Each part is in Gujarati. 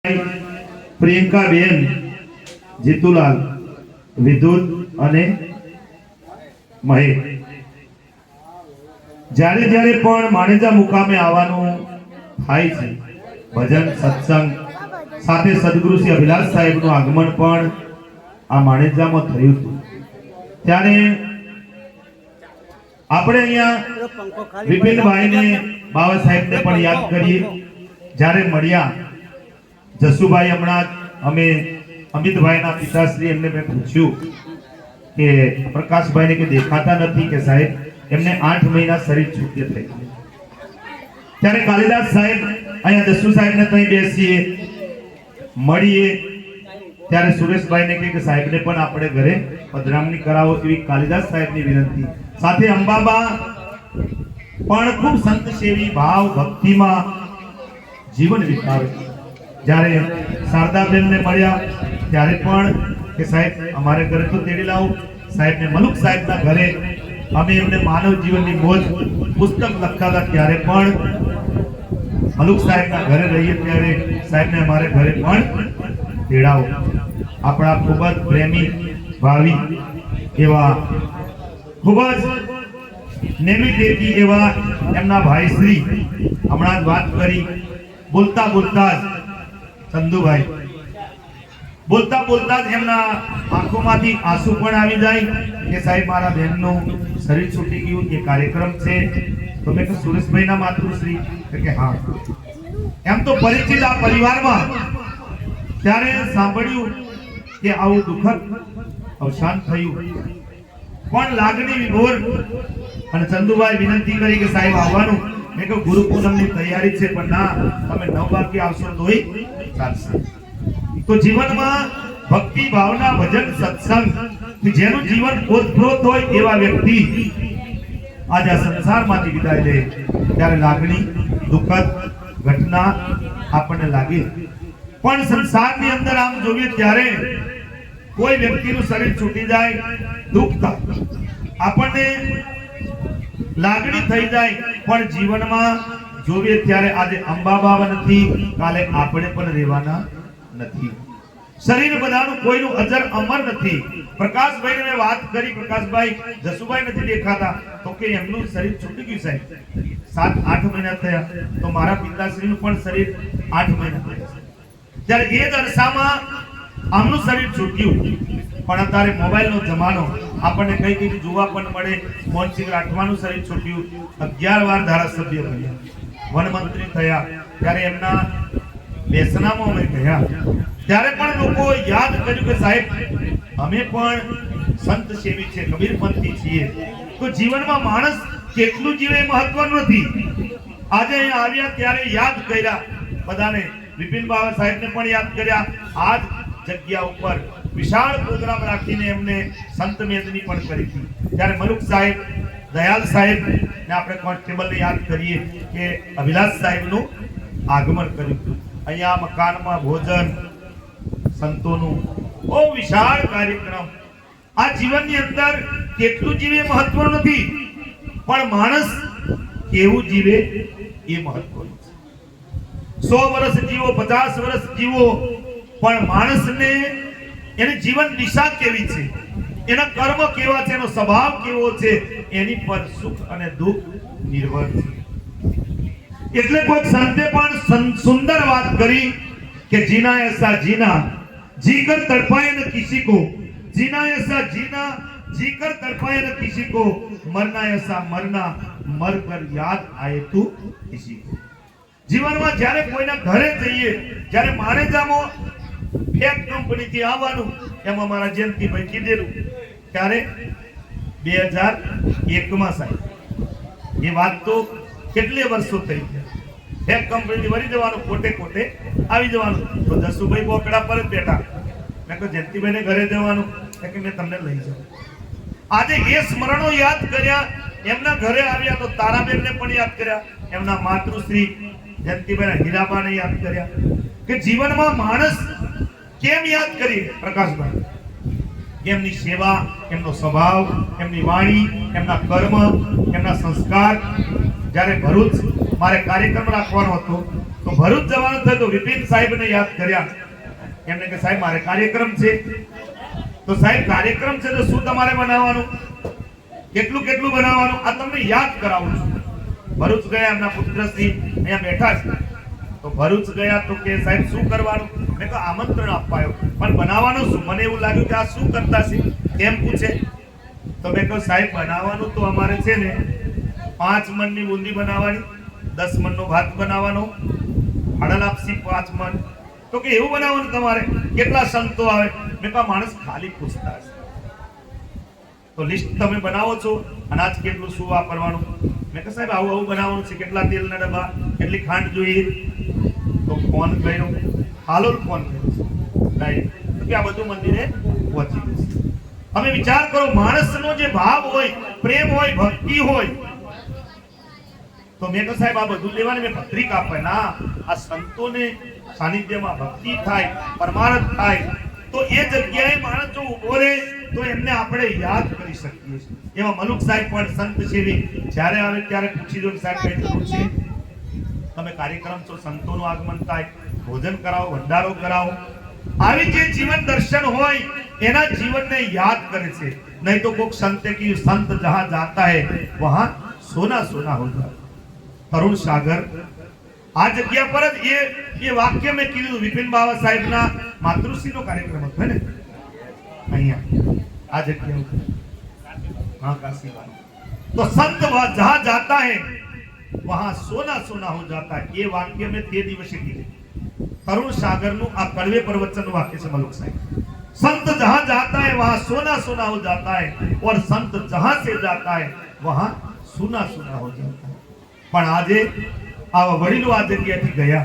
પ્રિયંકા બેન જીતુલાલ વિદ્યુત અને મહેશ જ્યારે જ્યારે પણ માણેજા મુકામે આવવાનું થાય છે ભજન સત્સંગ સાથે સદગુરુ શ્રી અભિલાષ સાહેબનું આગમન પણ આ માણેજામાં થયું હતું ત્યારે આપણે અહીંયા વિપિનભાઈને બાબા સાહેબને પણ યાદ કરીએ જ્યારે મળ્યા જસુભાઈ હમણાં અમે અમિતભાઈના પિતાશ્રી એમને મેં પૂછ્યું કે પ્રકાશભાઈને કે દેખાતા નથી કે સાહેબ એમને 8 મહિના શરીર છૂટ્ય થઈ ત્યારે કાલિદાસ સાહેબ અહીંયા જસુ સાહેબને ત્યાં બેસીએ મળીએ ત્યારે સુરેશભાઈને કે સાહેબને પણ આપણે ઘરે પધરામણી કરાવો એવી કાલિદાસ સાહેબની વિનંતી સાથે અંબાબા પણ ખૂબ સંત સેવી ભાવ ભક્તિમાં જીવન વિતાવે જ્યારે શારદાબેનને મળ્યા ત્યારે પણ કે સાહેબ અમારે ઘરે તો તેડી લાવો સાહેબને મલુક સાહેબના ઘરે અમે એમને માનવ જીવનની મોજ પુસ્તક લખતા હતા ત્યારે પણ મલુક સાહેબના ઘરે રહીએ ત્યારે સાહેબને અમારે ઘરે પણ તેડાવો આપણા ખૂબ જ પ્રેમી ભાવી એવા ખૂબ જ નેમિદેતી એવા એમના ભાઈ શ્રી હમણાં જ વાત કરી બોલતા બોલતા જ ચંદુભાઈ બોલતા બોલતા જ એમના આંખોમાંથી આંસુ પણ આવી જાય કે સાહેબ મારા બહેનનું શરીર છૂટી ગયું એ કાર્યક્રમ છે તો મેં કહ્યું સુરેશભાઈના માતૃશ્રી કે હા એમ તો પરિચિત આ પરિવારમાં ત્યારે સાંભળ્યું કે આવું દુઃખદ અવસાન થયું પણ લાગણી વિભોર અને ચંદુભાઈ વિનંતી કરી કે સાહેબ આવવાનું મેં કહ્યું ગુરુ પૂનમની તૈયારી છે પણ ના તમે 9 વાગે આવશો તોય ચાલશે તો જીવનમાં ભક્તિ ભાવના ભજન સત્સંગ જેનું જીવન ઓતપ્રોત હોય એવા વ્યક્તિ આજે આ સંસારમાંથી વિદાય લે ત્યારે લાગણી દુઃખદ ઘટના આપણને લાગે પણ સંસારની અંદર આમ જોઈએ ત્યારે કોઈ વ્યક્તિનું શરીર છૂટી જાય દુઃખ થાય આપણને લાગણી થઈ જાય પણ જીવનમાં જોઈએ ત્યારે આજે અંબાબા નથી કાલે આપણે પણ રહેવાના નથી શરીર બધાનું કોઈનું અજર અમર નથી પ્રકાશભાઈને મેં વાત કરી પ્રકાશભાઈ જસુભાઈ નથી દેખાતા તો કે એમનું શરીર છૂટી ગયું સાહેબ 7-8 મહિના થયા તો મારા પિતાશ્રીનું પણ શરીર 8 મહિના થયા જ્યારે એ દરસામાં આમનું શરીર છૂટ્યું પણ અત્યારે મોબાઈલનો જમાનો આપણને કઈ કઈ જોવા પણ મળે મોહનસિંહ રાઠવાનું શરીર છૂટ્યું 11 વાર ધારાસભ્ય બન્યા વન મંત્રી થયા ત્યારે એમના બેસનામાં અમે ગયા ત્યારે પણ લોકો યાદ કર્યું કે સાહેબ અમે પણ સંત સેવી છે કબીરપંથી છીએ તો જીવનમાં માણસ કેટલું જીવે એ મહત્વનું નથી આજે અહીંયા આવ્યા ત્યારે યાદ કર્યા બધાને વિપિન બાબા સાહેબને પણ યાદ કર્યા આ જગ્યા ઉપર વિશાળ પ્રોગ્રામ રાખીને એમને સંત મેદની પણ કરી હતી ત્યારે મલુક સાહેબ દયાલ સાહેબ ને આપણે કોન્સ્ટેબલને યાદ કરીએ કે અભિલાષ સાહેબનું આગમન કર્યું હતું અહીંયા મકાનમાં ભોજન સંતોનું બહુ વિશાળ કાર્યક્રમ આ જીવનની અંદર કેટલું જીવે મહત્વનું નથી પણ માણસ કેવું જીવે એ મહત્વનું છે 100 વર્ષ જીવો 50 વર્ષ જીવો પણ માણસને એની જીવન દિશા કેવી છે એના કર્મ કેવા છે એનો સ્વભાવ કેવો છે એની પર સુખ અને દુઃખ નિર્ભર છે એટલે કોઈ સંતે પણ સુંદર વાત કરી કે જીના એસા જીના જીकर तड़पाए न किसी को जीना ऐसा जीना जीकर तड़पाए न किसी को मरना ऐसा मरना मर कर याद आए तो किसी को જીવનમાં જ્યારે કોઈના ઘરે જઈએ જ્યારે માણેજામાં ફેક કંપનીથી આવવાનું એમ અમારા જયંતિભાઈ કીધેલું ત્યારે 2001 માં સાહેબ એ વાત તો કેટલી વર્ષો થઈ ગયા ફેક કંપનીથી વળી જવાનું કોટે કોટે આવી જવાનું તો જસુભાઈ બોકડા પર જ બેઠા મેં કહ્યું જયંતિભાઈને ઘરે જવાનું કે મેં તમને લઈ જાઉં આજે એ સ્મરણો યાદ કર્યા એમના ઘરે આવ્યા તો તારાબેનને પણ યાદ કર્યા એમના માતૃશ્રી જયંતિભાઈ હીરાબાને યાદ કર્યા કે જીવનમાં માણસ કેમ યાદ કરી પ્રકાશભાઈ એમની સેવા એમનો સ્વભાવ એમની વાણી એમના કર્મ એમના સંસ્કાર જ્યારે ભરૂચ મારે કાર્યક્રમ રાખવાનો હતો તો ભરૂચ જવાનું થયું તો વિપિન સાહેબને યાદ કર્યા. એમને કે સાહેબ મારે કાર્યક્રમ છે. તો સાહેબ કાર્યક્રમ છે તો શું તમારે બનાવવાનું, કેટલું કેટલું બનાવવાનું, આ તમને યાદ કરાવું છું. ભરૂચ ગયા, એમના પુત્રશ્રી અહીંયા બેઠા છે. તો ભરૂચ ગયા તો કે સાહેબ શું કરવાનું, મેં તો આમંત્રણ અપાયો પણ બનાવવાનું શું. મને એવું લાગ્યું કે આ શું કરતા છે, કેમ પૂછે. તો મેં કહ્યું સાહેબ બનાવવાનું તો અમારે છે ને 5 મણની બુંદી બનાવવાની, 10 મણનો ભાત બનાવવાનો, હળલાપસી 5 મણ. તો કે એવું બનાવવાનું તમારે, કેટલા સંતો આવે. મેં કહ્યું માણસ ખાલી પૂછતા હશે. તો લિસ્ટ તમે બનાવો છો, અનાજ કેટલું શું વાપરવાનું. મેં કહ્યું સાહેબ આવું આવું બનાવવાનું છે, કેટલા તેલના ડબ્બા, કેટલી ખાંડ જોઈએ. તો ફોન કર્યો, હાલોલ ફોન કર્યો રાઈટ, તો કે આ બધું મંદિરે પહોંચી જશે. અમે વિચાર કરો, માણસનો જે ભાવ હોય, પ્રેમ હોય, ભક્તિ હોય. તો મેં કહ્યું સાહેબ આ બધું લેવાની, મેં પત્રિકા આપે ના, આ સંતોને સાનિધ્યમાં ભક્તિ થાય, પરમાર્થ થાય, તો એ જગ્યાએ માણસ જો ઉભો રહે તો એમને આપણે યાદ કરી શકીએ છીએ. એમાં મલુક સાહેબ પણ સંત સેવી, જ્યારે આવે ત્યારે પૂછી દો સાહેબ કઈ જરૂર છે. તમે કાર્યક્રમ છો, સંતોનું આગમન થાય, ભોજન કરાવો, ભંડારો કરાવો. આવી જે જીવન દર્શન હોય એના જીવનને યાદ કરે છે. નહીં તો કોક સંતે કી સંત જહાં જાતા હૈ વહાં સોના સોના હો જાતા. તરુણ સાગર આ જગ્યા પર જ એ વાક્ય મેં કીધું. વિપિન બાવા સાહેબના માતૃશ્રીનો કાર્યક્રમ હતો ને અહીંયા આ જગ્યા ઉપર, હા કાશીવાડ. તો સંત જહાં જાતા હૈ વહાં સોના સોના હો જાતા હૈ. એ વાક્ય મેં તે દિવસે કીધું. તરુણ સાગરનું આ કડવે પ્રવચનનું વાક્ય છે મલુક સાહેબ. संत जहां जाता है वहां सोना सोना हो जाता है और संत जहां से जाता है वहां सुना सुना हो जाता है. પણ આજે આવા વડીલો આ જગ્યાથી ગયા,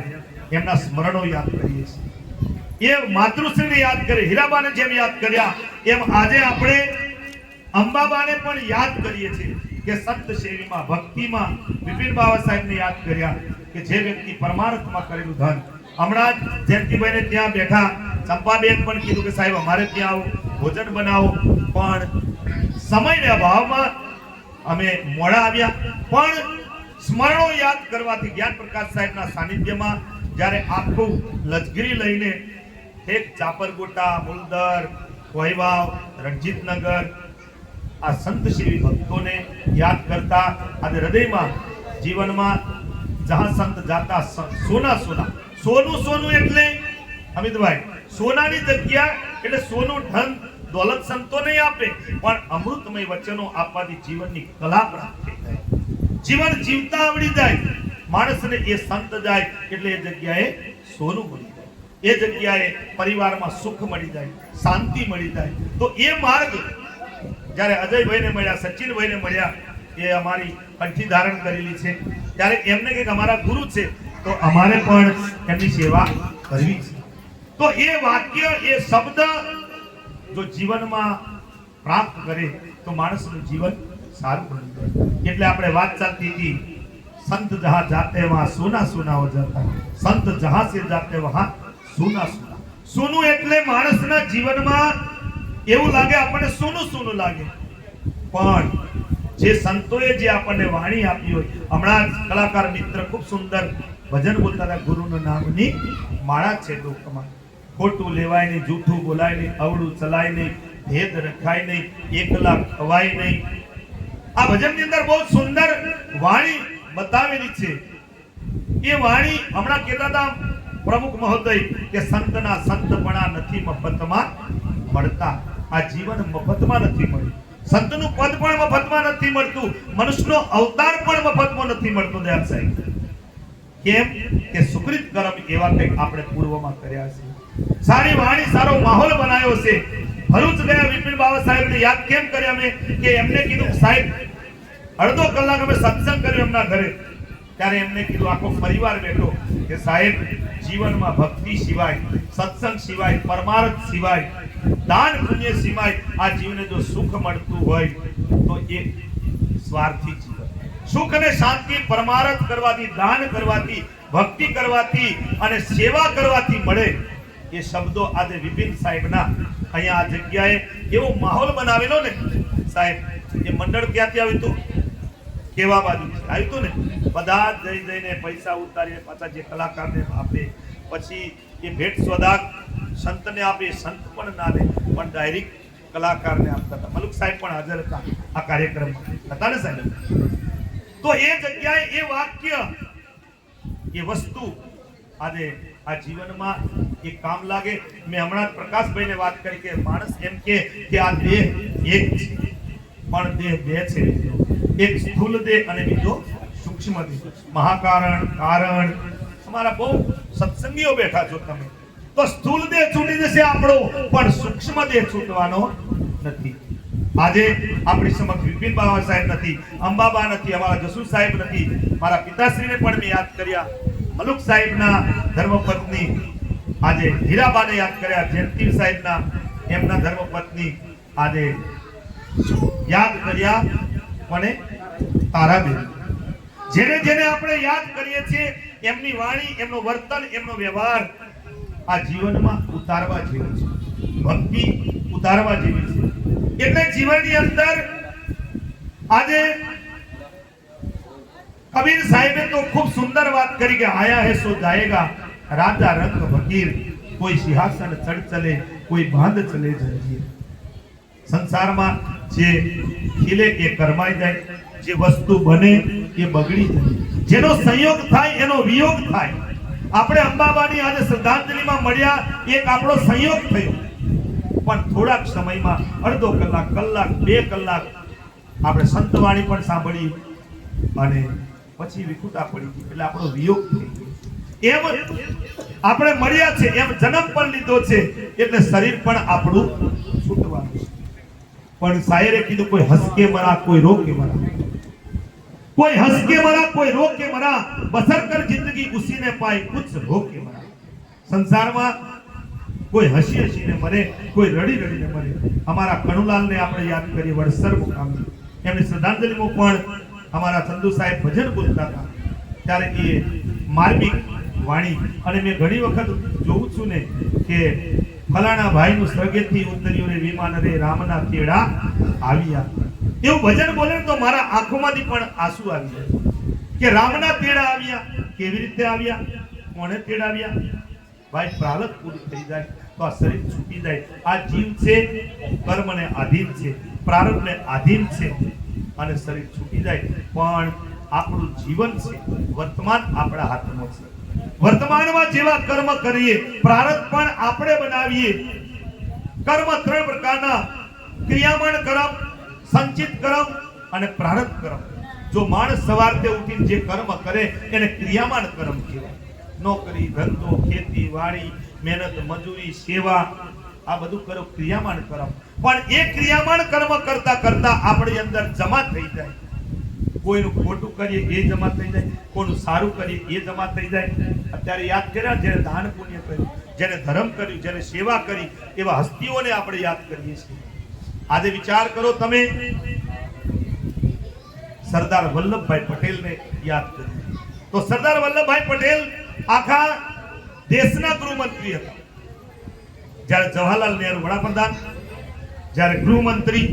એમના સ્મરણો યાદ કરીએ છીએ. એ માતૃશ્રીને યાદ કરે, હીરાબાને જેમ યાદ કર્યા એમ આજે આપણે અંબાબાને પણ યાદ કરીએ છીએ કે સંત સેવીમાં, ભક્તિમાં વિપિન બાવા સાહેબને યાદ કર્યા કે જે વ્યક્તિ પરમાર્થમાં કરેલું ધન. હમણાં જ જયંતિભાઈને ત્યાં બેઠા ચંપાબેન પણ કીધું કે સાહેબ અમારે ત્યાં આવો, ભોજન બનાવો, પણ સમયના અભાવમાં અમે મોડા આવ્યા. પણ સ્મરણો યાદ કરવાથી જ્ઞાન પ્રકાશ સાહેબના સાનિધ્યમાં જ્યારે આખું લજગીરી લઈને એક ચાપરગોટા, મુલદર, કોઈવાવ, રણજીતનગર આ સંત સેવી ભક્તોને યાદ કરતા આજે હૃદયમાં, જીવનમાં જહાં સંત જાતા સોના સોના. સોનું સોનું એટલે અમિતભાઈ, સોનાની જગ્યા એટલે સોનું ધન દોલત સંતો નહીં આપે, પણ અમૃતમય વચનો આપવાથી જીવનની કલા પ્રાપ્ત થઈ જાય, જીવન જીવતા આવડી જાય માણસને. એ સંત જાય એટલે એ જગ્યાએ સોનું મળી જાય, એ જગ્યાએ પરિવારમાં સુખ મળી જાય, શાંતિ મળી જાય. તો એ માર્ગ જ્યારે અજયભાઈને મળ્યા, સચિનભાઈને મળ્યા, એ અમારી કંઠી ધારણ કરેલી છે, ત્યારે એમને કંઈક અમારા ગુરુ છે તો અમારે પણ એમની સેવા કરવી છે. તો એ વાક્ય, એ શબ્દ જો જીવનમાં પ્રાપ્ત કરે તો માણસનું જીવન સારું બની જાય. એટલે આપણે વાત ચાલતી હતી, સંત જહાં જાતે વહાં સોના સોના હો જાતા, સંત જહાં સે જાતે વહાં સોના સોના. સોનું એટલે માણસના જીવનમાં એવું લાગે આપણને સોનું સોનું લાગે, પણ જે સંતોએ જે આપણને વાણી આપી હોય. હમણાં કલાકાર મિત્ર ખૂબ સુંદર ભજન બોલતા હતા, ગુરુના નામની માળા છે લોકમાં, ખોટું લેવાય નહીં, જૂઠું બોલાય નહીં, અવળું ચલાય નહીં, ભેદ રખાય નહીં, એકલા ખવાય નહીં. આ ભજનની અંદર બહુ સુંદર વાણી બતાવેલી છે. એ વાણી હમણાં કહેતા હતા પ્રમુખ મહોદય કે સંતના સંતપણા નથી મફતમાં મળતા. આ જીવન મફતમાં નથી મળ્યું, સંતનું પદ પણ મફતમાં નથી મળતું, મનુષ્યનો અવતાર પણ મફતમાં નથી મળતો. દયાલ સાહેબ કેમ કે સુકૃત કર્મ એવા કંઈક આપણે પૂર્વમાં કર્યા છે, સારી વાણી, સારો માહોલ બનાવ્યો છે. ભરૂચ ગયા વિપિન બાવા સાહેબને યાદ કેમ કર્યા મેં કે એમને કીધું સાહેબ અડધો કલાક અમે સત્સંગ કર્યો એમના ઘરે, ત્યારે એમને કીધું, આખો પરિવાર બેઠો કે સાહેબ જીવનમાં ભક્તિ સિવાય, સત્સંગ સિવાય, પરમાર્થ સિવાય, દાન પુણ્ય સિવાય આ જીવને જો સુખ મળતું હોય તો એ સ્વાર્થી જીવન. સુખ અને શાંતિ પરમાર્થ કરવાથી, દાન કરવાથી, ભક્તિ કરવાથી અને સેવા કરવાથી મળે. એ શબ્દો આજે વિપિન સાહેબના અહીંયા આ જગ્યાએ એવો માહોલ બનાવેલો ને સાહેબ. એ મંડળ ક્યાંથી આવ્યું હતું, કેવા બાજુ આવ્યું હતું ને, બધા જ જઈને પૈસા ઉતારીને પાછા જે કલાકારને આપે, પછી એ ભેટ સોદાગ સંતને આપે, સંત પણ ના લે પણ ડાયરેક્ટ કલાકારને આપતા હતા. મલુક સાહેબ પણ હાજર હતા આ કાર્યક્રમમાં, હતા ને સાહેબ? તો એ જગ્યાએ એ વાક્ય, એ વસ્તુ આજે આ જીવનમાં એ કામ લાગે. મેં હમણાં પ્રકાશભાઈને વાત કરી કે માણસ એમ કે આ દેહ એક છે પણ દેહ બે છે. એક સ્થૂલ દેહ અને બીજો સૂક્ષ્મ દેહ. મહાકારણ કારણ તમારા બહુ સત્સંગીઓ બેઠા છો તમે, તો સ્થૂલ દેહ છૂટી જશે આપણો, પણ સૂક્ષ્મ દેહ છૂટવાનો નથી. આજે આપણી સમક્ષ વિપિન બાવા સાહેબ નથી, અંબાબા નથી, અમારા જસુ સાહેબ નથી, મારા પિતાશ્રીને પણ મેં યાદ કર્યા, મલુક સાહેબના ધર્મપત્ની આજે હીરાબાને યાદ કર્યા, જયંતિ સાહેબના એમના ધર્મપત્ની આજે યાદ કર્યા, મને તારાબેન. જેને જેને આપણે યાદ કરીએ છીએ એમની વાણી, એમનો વર્તન, એમનો વ્યવહાર આ જીવનમાં ઉતારવા જેવો છે, ભક્તિ ઉતારવા જેવી છે. એટલે જીવનની અંદર આજે કબીર સાહેબે તો ખૂબ સુંદર વાત કરી કે આયા હે સો જાયેગા, રાજા રંગ ફકીર, કોઈ સિંહાસન ચડ ચલે, કોઈ બાંધ ચલે જંજીર. સંસારમાં જે ખીલે એ કરમાઈ જાય, જે વસ્તુ બને એ બગડી જાય, જેનો સંયોગ થાય એનો વિયોગ થાય. આપણે અંબાબાની આજે શ્રદ્ધાંજલિમાં મળ્યા, એક આપણો સંયોગ થયો, પણ થોડાક સમયમાં અડધો કલાક, કલાક, 2 કલાક આપણે સંતવાણી પણ સાંભળી અને પછી વિખુટા પડી ગઈ, એટલે આપણો વિયોગ થઈ ગયો. એમ આપણે મળ્યા છે, એમ જન્મ પણ લીધો છે, એટલે શરીર પણ આપણું છૂટવાનું છે. પણ શાયરે કીધું કોઈ હસકે મરા, કોઈ રોકે મરા, કોઈ હસકે મરા, કોઈ રોકે મરા, બસર કર જિંદગી ઉસી ને પાય, કુછ રોકે મરા. સંસારમાં કોઈ હસી હસીને મરે, કોઈ રડી રડીને મરે. અમારા કનુલાલને આપણે યાદ કરીએ, વડસર મુકામે એમની શ્રદ્ધાંજલિમાં પણ અમારા ચંદુ સાહેબ ભજન બોલતા હતા, ત્યારે એ માર્મિક વાણી, અને મેં ઘણી વખત જોઉં છું ને કે ફલાણા ભાઈનું સ્વર્ગેથી ઉતર્યું રે વિમાન રે, રામના તેડા આવ્યા, એવું ભજન બોલે તો મારા આંખોમાંથી પણ આંસુ આવી જાય કે રામના તેડા આવ્યા. કેવી રીતે આવ્યા, કોણે તેડાવ્યા? ભાઈ પ્રારબ્ધ પૂરું થઈ જાય તો આ શરીર છૂટી જાય. આ જીવ છે કર્મને આધીન છે, પ્રારબ્ધને આધીન છે અને શરીર છૂટી જાય. પણ આપણું જીવન છે, વર્તમાન આપણા હાથમાં છે. વર્તમાનમાં જેવા કર્મ કરીએ, પ્રારબ્ધ પણ આપણે બનાવીએ. કર્મ 3 પ્રકારના: ક્રિયામણ કર્મ, સંચિત કર્મ અને પ્રારબ્ધ કર્મ. જો માણસ સવારથી ઉઠીને જે કર્મ કરે એને ક્રિયામણ કર્મ કહેવાય. નોકરી, ધંધો, ખેતી, વાડી, મહેનત, મજૂરી, સેવા, આ બધું કરો ક્રિયામાન કર્મ. પણ એ ક્રિયામાન કર્મ કરતા કરતા આપણી અંદર જમા થઈ જાય. કોઈનું ખોટું કરીએ એ જમા થઈ જાય, કોઈનું સારું કરીએ એ જમા થઈ જાય. અત્યારે યાદ કર્યા, જેને દાન પુણ્ય કર્યું, જેને ધર્મ કર્યું, જેને સેવા કરી, એવા હસ્તીઓને આપણે યાદ કરીએ છીએ. આજે વિચાર કરો તમે, સરદાર વલ્લભભાઈ પટેલને યાદ કરીએ તો સરદાર વલ્લભભાઈ પટેલ આખા દેશના ગૃહમંત્રી હતા. જ્યારે જવાહરલાલ નહેરુ વડાપ્રધાન, જ્યારે ગૃહમંત્રી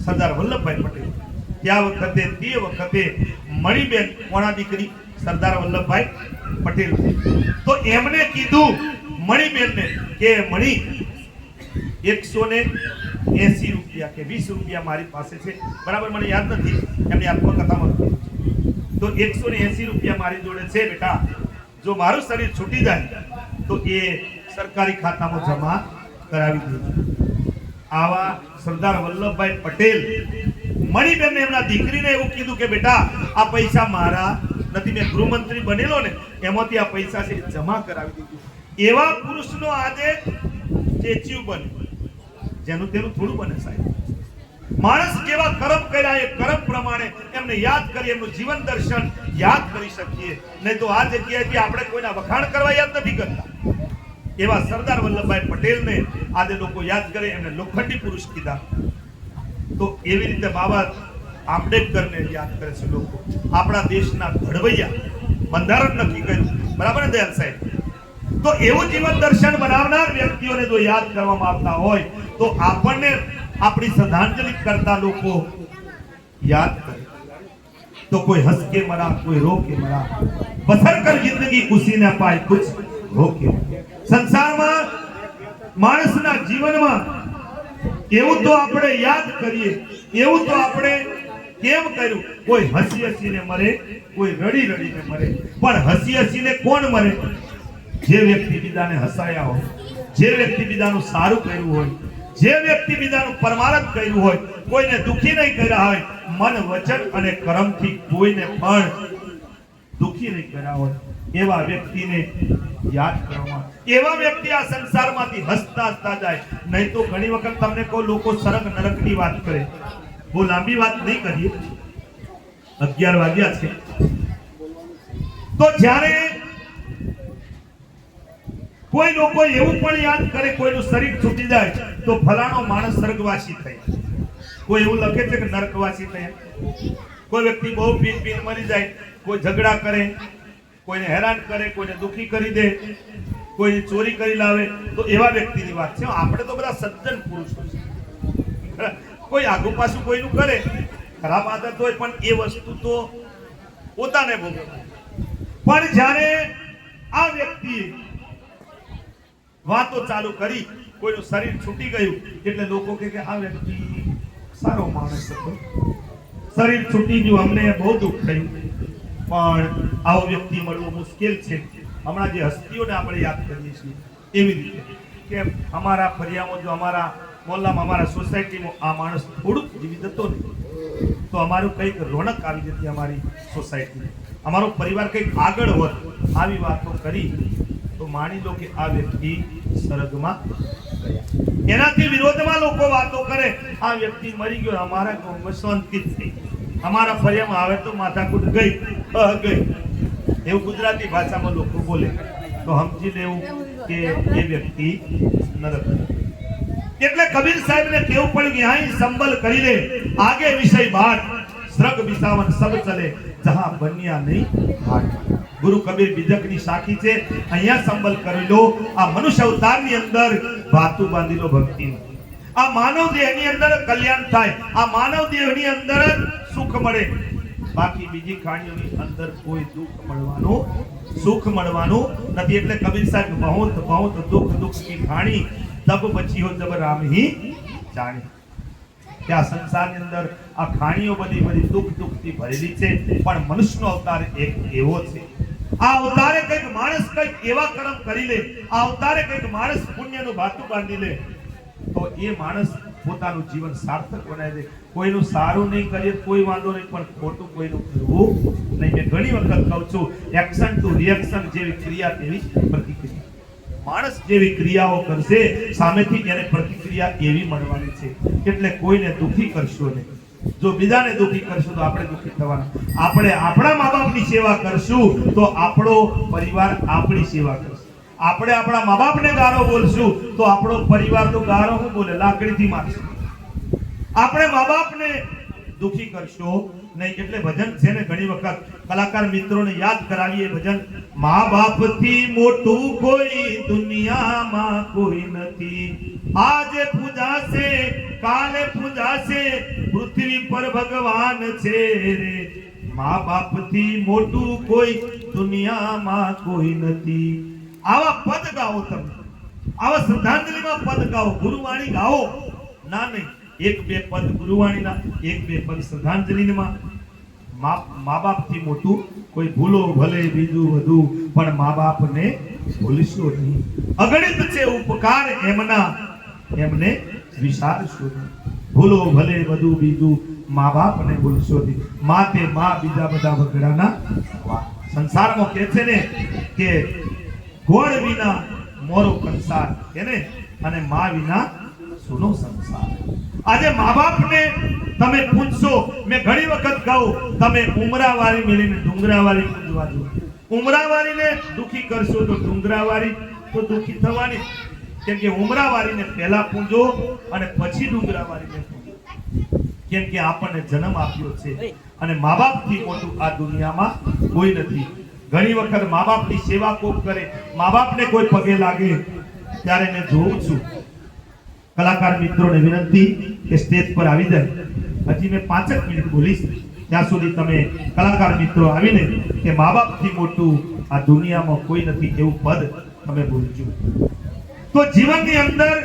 સરદાર વલ્લભભાઈ પટેલ, ત્યાં વખતે તે વખતે મણિબેન કોના દીકરી? સરદાર વલ્લભભાઈ પટેલ. તો એમને કીધું મણિબેનને કે મણી 180 રૂપિયા કે 20 રૂપિયા મારી પાસે છે, બરાબર મને યાદ નથી, એમની આત્મકથામાં તો 180 રૂપિયા મારી જોડે છે બેટા, જો મારું શરીર છૂટી જાય તો એ સરકારી ખાતામાં જમા કરાવી દેજો. આવા સરદાર વલ્લભભાઈ પટેલ મણિબેનને એમના દીકરીને એવું કીધું કે બેટા આ પૈસા મારા નથી, મેં ગૃહમંત્રી બનેલો ને એમાંથી આ પૈસા છે જમા કરાવી દીધું. એવા પુરુષનો આજે સ્ટેચ્યુ બને, જેનું તેનું થોડું બને સાહેબ. માણસ જેવા કર્મ કર્યા એ કર્મ પ્રમાણે એમને યાદ કરી, એમનું જીવન દર્શન યાદ કરી શકીએ. નહીં તો આ જગ્યાએથી આપણે કોઈના વખાણ કરવા યાદ નથી કરતા. એવા સરદાર વલ્લભભાઈ પટેલને આજે લોકો યાદ કરે, એમને લોખંડી પુરુષ કીધા. તો એવી રીતે બાબા આંબેડકરને યાદ કરે છે લોકો, આપણા દેશના ઘડવૈયા, બંધારણ નક્કી કર્યું, બરાબર ને દયાલ સાહેબ? તો એવું જીવન દર્શન બનાવનાર વ્યક્તિઓને જો યાદ કરવામાં આવતા હોય તો આપણને આપણી શ્રદ્ધાંજલિ કરતા લોકો યાદ કરે. तो कोई हंस के मरा, कोई रो के मरा, बसर कर जिंदगी खुशी न पाए कुछ हो के। संसाરમાં માણસના જીવનમાં એવું તો આપણે યાદ કરીએ, એવું તો આપણે કેમ કર્યું? કોઈ હસી હસીને મરે, કોઈ રડી રડીને મરે, પણ હસી હસીને કોણ મરે? જે વ્યક્તિ બીજાને હસાયા હોય, જે વ્યક્તિ બીજાનું સારું કર્યું હોય, જે વ્યક્તિ બીજાનું પરમારથ કર્યું હોય, કોઈને દુખી નહીં કર્યા હોય, મન વચન અને કર્મથી કોઈને પણ દુખી નહીં કર્યા હોય, એવા વ્યક્તિને યાદ કરવામાં, એવા વ્યક્તિ આ સંસારમાંથી હસતા હસતા જાય. નહીં તો ઘણી વખત તમને કોઈ લોકો સરગ નરકની વાત કરે. બહુ લાંબી વાત નહીં કરીએ, 11 વાગ્યા છે. તો જ્યારે કોઈ લોકો એવું પણ યાદ કરે, કોઈનું શરીર છૂટી જાય તો ફલાણો માણસ સ્વર્ગવાસી થયા, કોઈ એવું લખે છે કે નરકવાસી થયા. કોઈ વ્યક્તિ બહુ પીન પીન મરી જાય, કોઈ ઝઘડા કરે, કોઈને હેરાન કરે, કોઈને દુખી કરી દે, કોઈની ચોરી કરી લાવે, તો એવા વ્યક્તિની વાત છે. આપણે તો બધા સજ્જન પુરુષો છે. કોઈ આગુ પાછું કોઈનું કરે, ખરાબ આદત હોય, પણ એ વસ્તુ તો પોતાને ભોગવે. પણ જ્યારે આ વ્યક્તિએ વાતો ચાલુ કરી, કોઈનું શરીર છૂટી ગયું, એટલે લોકો કહે કે આ વ્યક્તિ સારો માણસ હતો, શરીર છૂટી ગયું, અમને બહુ દુઃખ થયું, પણ આવો વ્યક્તિ મળવો મુશ્કેલ છે. હમણાં જે હસ્તીઓને આપણે યાદ કરીએ છીએ એવી રીતે કે અમારા ફરિયામાં, જો અમારા મોહલ્લામાં, અમારા સોસાયટીમાં આ માણસ થોડુંક જીવિત હતો ને, તો અમારું કંઈક રોનક આવી જતી, અમારી સોસાયટી, અમારો પરિવાર કંઈક આગળ હોત. આવી વાતો કરી તો માની લો કે આ વ્યક્તિ સ્વર્ગમાં ગયા. એનાથી વિરોધમાં લોકો વાતો કરે, આ વ્યક્તિ મરી ગયો, અમારા ગામમાં શાંતિ જ થઈ, અમારા ફરિયામાં આવે તો માથાકૂટ ગઈ ગઈ, એવું ગુજરાતી ભાષામાં લોકો બોલે, તો સમજી લેવું કે એ વ્યક્તિ નરક. એટલે કબીર સાહેબને કેવું પડ્યું કે અહીં સંબલ કરી લે, આગે વિષય બાટ, સ્રગ વિસાવન સબ ચલે, જહાં બન્યા નહીં હાટ. ગુરુ કબીર બીજકની સાખી છે. અહીંયા સંબલ કરી લો. આ મનુષ્ય અવતારની અંદર વાતું બાંધી લો ભક્તિની. આ માનવ દેહની અંદર કલ્યાણ થાય, આ માનવ દેહની અંદર સુખ મળે. બાકી બીજી ખાણીઓની અંદર કોઈ દુઃખ મળવાનું, સુખ મળવાનું નથી. એટલે કબીર સાહેબ બહુત બહુત દુઃખ દુઃખ કી ખાણી, તબ બચી હો જબ રામ હી જાણી. ત્યાં સંસારની અંદર આ ખાણીઓ બધી બધી દુઃખ દુઃખથી ભરેલી છે, પણ મનુષ્યનો અવતાર એક એવો છે. આ અવતારે કંઈક માણસ કંઈક એવા કર્મ કરી લે, આ અવતારે કંઈક માણસ પુણ્યનું ભાતું બાંધી લે, તો એ માણસ પોતાનું જીવન સાર્થક બનાવી દે. કોઈનું સારું નહીં કરીએ કોઈ વાંધો નહીં, પણ ખોટું કોઈનું કરવું નહીં. મેં ઘણી વખત કહું છું, એક્શન ટુ રિએક્શન, જેવી ક્રિયા તેવી પ્રતિક્રિયા. માણસ જેવી ક્રિયાઓ કરશે, સામેથી એને પ્રતિક્રિયા એવી મળવાની છે. એટલે કોઈને દુઃખી કરશો નહીં. જો બીજાને દુઃખી કરશું તો આપણે દુઃખી થવાના. આપણે આપણા મા બાપની સેવા કરશું તો આપણો પરિવાર આપણી સેવા કરશે. આપણે આપણા મા બાપને ગાળો બોલશું તો આપણો પરિવાર તો ગાળો શું બોલે, લાકડીથી મારશે. આપણે મા બાપને દુઃખી કરશો નહીં. એટલે ભજન છે ને, ઘણી વખત કલાકાર મિત્રોને યાદ કરાવીએ ભજન. મા બાપથી મોટું કોઈ દુનિયામાં કોઈ નથી, આજે પૂજાશે કાલે પૂજાશે, પૃથ્વી પર ભગવાન છે રે. મા બાપથી મોટું કોઈ દુનિયામાં કોઈ નથી. આવા પદ ગાઓ, તમે આવા શ્રદ્ધાંજલિમાં પદ ગાઓ, ગુરુવાણી ગાઓ. ના નહીં, એક બે પદ ગુરુવાણીના, એક બે પદ શ્રદ્ધાંજલિમાં. મા બાપથી મોટું કોઈ ભૂલો ભલે બીજું વધુ, પણ મા બાપને ભૂલશો નહીં. અગણિત છે ઉપકાર એમના, એમને વિચારશો નહીં. ભૂલો ભલે બધું બીજું, મા બાપને ભૂલશો નહીં. માતે મા બીજા બધા વગડાના. સંસારમાં કહે છે ને કે ગોળ વિના મોરો કંસાર, એને અને મા વિના સુનો સંસાર. આજે મા બાપને તમે પૂછશો, મેં ઘણી વખત કહું, તમે ઉમરાવાળી મેળીને ડુંગરાવાળી પૂજવા દો. ઉમરાવાળીને દુખી કરશો તો ડુંગરાવાળી તો દુખી થવાની. કેમ કે ઉમરાવાળીને પહેલા પૂજો અને પછી ડુંગરાવાળીને પૂજો. કેમ કે આપણને જન્મ આપ્યો છે, અને મા બાપથી મોટું આ દુનિયામાં કોઈ નથી. ઘણી વખત મા બાપની સેવા કોક કરે, મા બાપને કોઈ પગે લાગે, ત્યારે મેં જોઉં છું. કલાકાર મિત્રોને વિનંતી કે સ્ટેજ પર આવી જાય. હજી મેં 5 મિનિટ બોલીશ, ત્યાં સુધી તમે કલાકાર મિત્રો આવીને કે મા બાપથી મોટું આ દુનિયામાં કોઈ નથી એવું પદ તમે બોલજો. તો જીવનની અંદર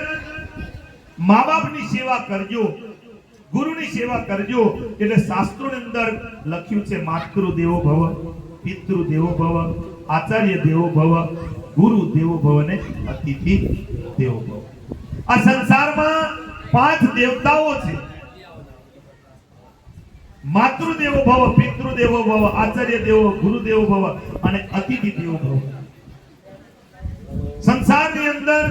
મા બાપની સેવા કરજો, ગુરુની સેવા કરજો. એટલે શાસ્ત્રોની અંદર લખ્યું છે માતૃ દેવો ભવ, પિતૃ દેવો ભવ, આચાર્ય દેવો ભવ, ગુરુ દેવો ભવ ને અતિથિ દેવો ભવ. આ સંસારમાં 5 દેવતાઓ છે. માતૃ દેવો ભવ, પિતૃ દેવો ભવ, આચાર્ય દેવો, ગુરુ દેવો ભવ અને અતિથિ દેવો ભવ. સંસારની અંદર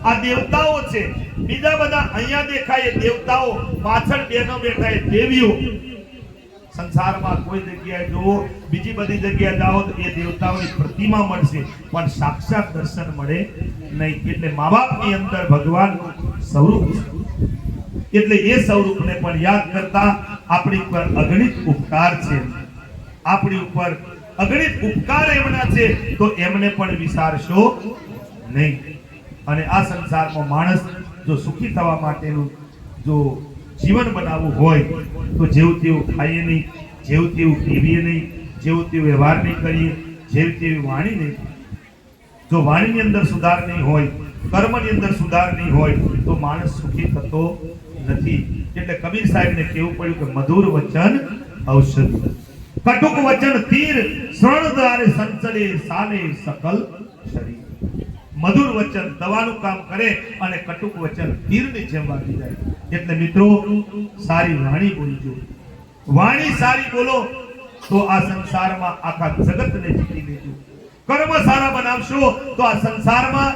આ દેવતાઓ છે. બીજા બધા અહીંયા દેખાય દેવતાઓ, પાછળ બેનો બેઠા એ દેવીઓ. સંસારમાં કોઈ જગ્યાએ જો બીજી બધી જગ્યાએ જાઓ તો એ દેવતાઓની પ્રતિમા મળશે પણ સાક્ષાત દર્શન મળે નહીં. એટલે મા બાપની અંદર ભગવાનનું સ્વરૂપ છે. એટલે એ સ્વરૂપને પણ યાદ કરતા આપણી ઉપર અગણિત ઉપકાર છે. આપણી ઉપર અગણિત ઉપકાર એમના છે તો એમને પણ વિસારશો નહીં. અને આ સંસારમાં માણસ જો સુખી થવા માટેનું જો જીવન બનાવવું હોય તો જેવું તેવું ખાઈએ નહીં, જેવું તેવું પીવીએ નહીં, જેવું તેવું વ્યવહાર નહીં કરીએ, જેવી તેવી વાણી નહીં. જો વાણીની અંદર સુધાર નહીં હોય, કર્મની અંદર સુધાર નહીં હોય તો માણસ સુખી થતો નથી. એટલે કબીર સાહેબને કહેવું પડ્યું કે મધુર વચન ઔષધ, કટુક વચન તીર, શ્રવણ દ્વારે સંચલે સાલે સકલ શરીર. મધુર વચન દવાનું કામ કરે અને કટુક વચન તીરની જેમ વાગી જાય. એટલે મિત્રો સારી વાણી બોલજો. વાણી સારી બોલો તો આ સંસારમાં આખા જગતને જીતી લેજો. કર્મ સારા બનાવશો તો આ સંસારમાં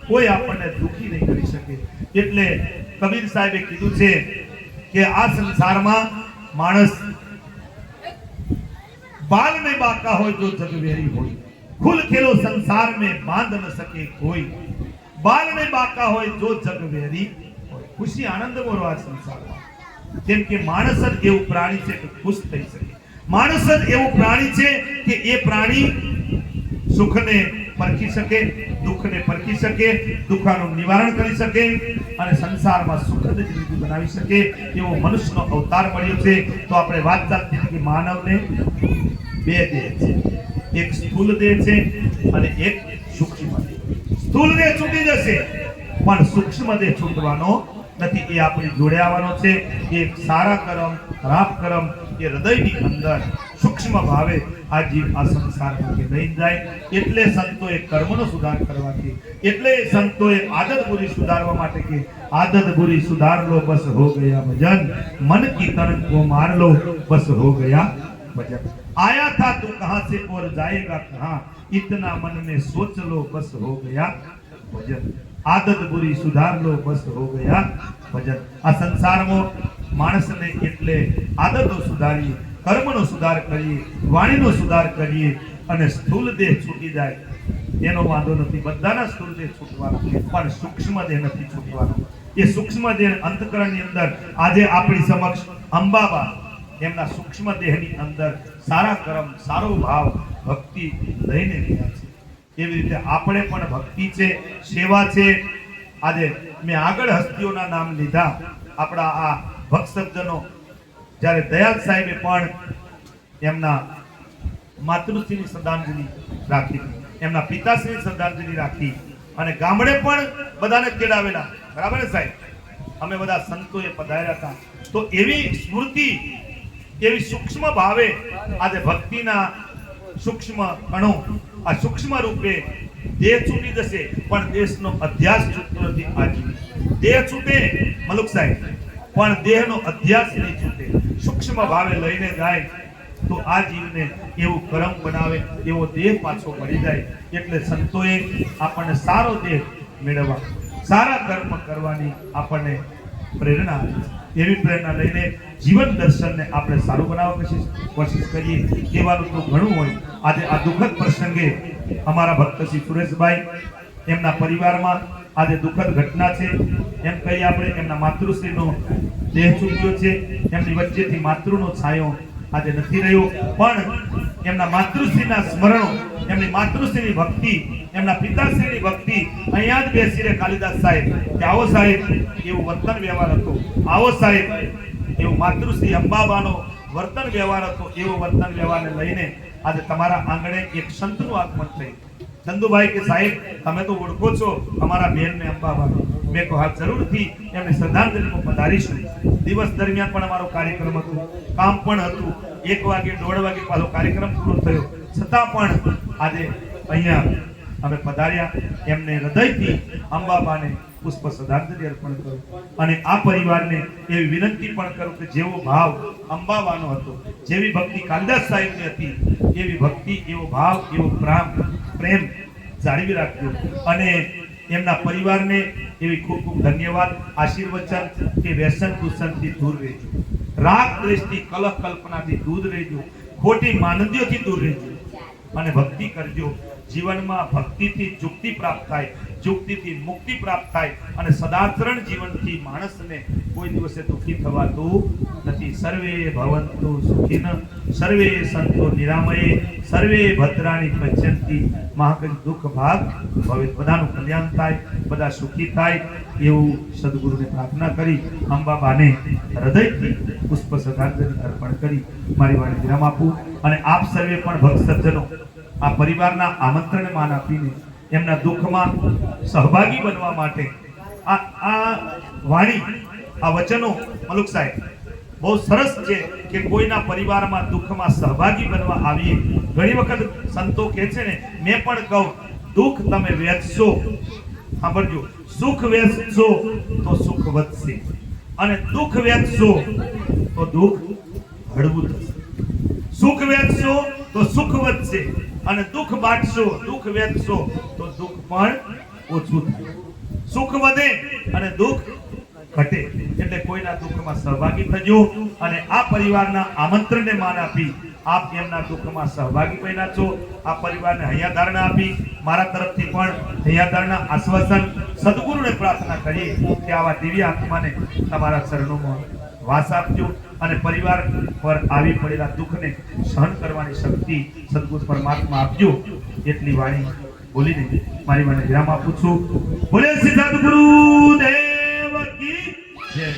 કોઈ આપણને દુખી નહીં કરી શકે. એટલે કબીર સાહેબે કીધું છે કે આ સંસારમાં માણસ બાલ નહીં બાકા હોય જો જગ વેરી હોય, खुल खेलो संसार में बांध न सके कोई, बाल में बाका હોય જો જગ વેરી હોય. ખુશી આનંદ મોરો આ સંસારમાં. કેમ કે માણસ જ એવું પ્રાણી છે કે ખુશ થઈ શકે. માણસ જ એવું પ્રાણી છે કે એ પ્રાણી સુખને પરખી શકે, દુઃખને પરખી શકે, દુઃખનું નિવારણ કરી શકે અને સંસારમાં સુખદ જિંદગી બનાવી શકે એવો મનુષ્યનો અવતાર મળ્યો છે. તો આપણે વાત ચાલતી હતી કે માનવને 2 દેહ છે, એક સ્થૂલ દેહ છે અને એક સૂક્ષ્મ દેહ. સ્થૂલ દેહ છૂટી જશે પણ સૂક્ષ્મ દેહ છૂટવાનો નથી. એ આપણી જોડે આવવાનો છે. એ સારા કર્મ, ખરાબ કર્મ એ હૃદયની અંદર સૂક્ષ્મ ભાવે આ જીવ આ સંસારમાંથી લઈ જાય. એટલે સંતોએ કર્મનો સુધાર કરવાથી, એટલે સંતોએ આદત બુરી સુધારવા માટે કે आदत बुरी सुधार लो बस हो गया भजन, मन की तन को मार लो बस हो गया भजन. आया था तू कहां से और जाएगा कहां, इतना मन में सोच लो बस हो गया भजन. आदत बुरी सुधार लो बस हो गया भजन. આ સંસારમાં માણસને એટલે આદતો સુધારીએ, કર્મનો સુધાર કરીએ, વાણીનો સુધાર કરીએ અને સ્થૂલ દેહ છૂટી જાય એનો વાંધો નથી. બધાના સ્થૂલ દેહ છૂટવાનો પણ સૂક્ષ્મ દેહ નથી છૂટવાનો. એ સૂક્ષ્મ દેહ અંતકરણની અંદર આજે આપણી સમક્ષ અંબાબા એમના સૂક્ષ્મ દેહની અંદર સારા કર્મ, સારો ભાવ, ભક્તિ લઈને રહ્યા છે. એવી રીતે આપણે પણ ભક્તિ છે, સેવા છે. આજે મેં આગળ હસ્તીઓના નામ લીધા. આપણા આ ભક્ત સજ્જનો જ્યારે દયાલ સાહેબે પણ એમના માતૃશ્રીની શ્રદ્ધાંજલિ રાખી, એમના પિતાશ્રીની શ્રદ્ધાંજલિ રાખી અને ગામડે પણ બધાને તેડાવેલા. બરાબર ને સાહેબ? અમે બધા સંતોએ પધાર્યા હતા. તો એવી સ્મૃતિ, એવી સૂક્ષ્મ ભાવે આજે ભક્તિના સૂક્ષ્મ કણો આ સૂક્ષ્મ રૂપે દેહ છૂટી જશે પણ દેશનો અધ્યાસ છૂટતો નથી. આજે દેહ છૂટે મલુક સાહેબ પણ દેહનો અધ્યાસ નહીં છૂટે. સૂક્ષ્મ ભાવે લઈને જાય તો આ જીવને એવું કર્મ બનાવે, એવો દેહ પાછો મળી જાય. એટલે સંતોએ આપણને સારો દેહ મેળવવા, સારા કર્મ કરવાની આપણને પ્રેરણા આપી છે. એવી પ્રેરણા લઈને જીવન દર્શનને આપણે સારું બનાવવા કોશિશ કરીએ. કહેવાનું તો ઘણું હોય. આજે આ દુઃખદ પ્રસંગે અમારા ભક્ત શ્રી સુરેશભાઈ એમના પરિવારમાં આજે દુઃખદ ઘટના છે. એમ કહીએ આપણે એમના માતૃશ્રીનો દેહ છૂટ્યો છે. એમની વચ્ચેથી માતૃનો છાયો આજે નથી રહ્યો પણ એમના માતૃશ્રીના સ્મરણો, એમની માતૃશ્રીની ભક્તિ, એમના પિતાશ્રીની ભક્તિ અહીંયા જ બેસીને કાલિદાસ સાહેબ કે આવો સાહેબ એવું વર્તન વ્યવહાર હતો, આવો સાહેબ એવું માતૃશ્રી અંબાબાનો વર્તન વ્યવહાર હતો એવો વર્તન વ્યવહારને લઈને આજે તમારા આંગણે એક સંતનું આગમન થયું. ચંદુભાઈ કે સાહેબ તમે તો ઓળખો છો અમારા બેનને અંબાબા. મેં કહ્યું હા જરૂરથી એમને શ્રદ્ધાંજલિમાં પધારીશું. દિવસ દરમિયાન પણ અમારો કાર્યક્રમ હતો, કામ પણ હતું. 1 વાગે 1:30 વાગે પાછો કાર્યક્રમ પૂરો થયો, છતાં પણ આજે અહીંયા અમે પધાર્યા. એમને હૃદયથી અંબાબાને પુષ્પ શ્રદ્ધાંજલિ અર્પણ કરું અને આ પરિવારને એવી વિનંતી પણ કરું કે જેવો ભાવ અંબાબાનો હતો, જેવી ભક્તિ કાલિદાસ સાહેબની હતી, એવી ભક્તિ, એવો ભાવ, એવો પ્રેમ જાળવી રાખજો અને એમના પરિવારને એવી ખૂબ ખૂબ ધન્યવાદ. આશીર્વચન કે વ્યસન દૂષણથી દૂર રહેજો, રાગ દ્વેષથી, કલહ કલ્પનાથી દૂર રહેજો, ખોટી માનંદીઓથી દૂર રહેજો અને ભક્તિ કરજો. જીવનમાં ભક્તિથી યુક્તિ પ્રાપ્ત થાય, યુક્તિથી મુક્તિ પ્રાપ્ત થાય અને સદાચરણ જીવનથી માણસને કોઈ દિવસે દુઃખી થવાતું નથી. સર્વે ભવંતુ સુખિન, સર્વે સંતો નિરામયે, સર્વે ભદ્રાણી પશ્યંતિ મા દુઃખ ભાગ ભવે. બધાનું કલ્યાણ થાય, બધા સુખી થાય એવું સદગુરુને પ્રાર્થના કરી અંબાબાને હૃદયથી પુષ્પ શ્રદ્ધાંજલિ અર્પણ કરી મારી વાણી વિરામ આપું. અને આપ સર્વે પણ ભક્ત સજ્જનો આ પરિવારના આમંત્રણને માન આપીને એમના દુઃખમાં સહભાગી બનવા માટે આ વાણી, આ વચનો મલુક સાહેબ બહુ સરસ છે કે કોઈના પરિવારમાં દુઃખમાં સહભાગી બનવા આવીએ. ઘણી વખત સંતો કહે છે ને, મેં પણ કહું દુઃખ તમે વેચશો, સાંભળજો, સુખ વેચશો તો સુખ વધશે અને દુઃખ વેચશો તો દુઃખ હળવું થશે. સુખ વેચશો તો સુખ વધશે અને દુઃખ બાટશો, દુઃખ વેચશો તો દુઃખ પણ ઓછું થાય. સુખ વધે અને દુઃખ ઘટે. એટલે કોઈના દુઃખમાં સહભાગી થજો અને આ પરિવારના આમંત્રણને માન આપી આપ એમના દુઃખમાં સહભાગી બન્યા છો. આ પરિવારને હૈયાધારણા આપી મારા તરફથી પણ હૈયાધારણા આશ્વાસન સદગુરુને પ્રાર્થના કરીએ કે આવા દિવ્ય આત્માને તમારા ચરણોમાં વાસ આપજો અને પરિવાર પર આવી પડેલા દુઃખને સહન કરવાની શક્તિ સદગુરુ પરમાત્મા આપજો. એટલી વાણી બોલીને મારી વાણી વિરામ આપું છું. બોલે શ્રી સદગુરુ દેવ.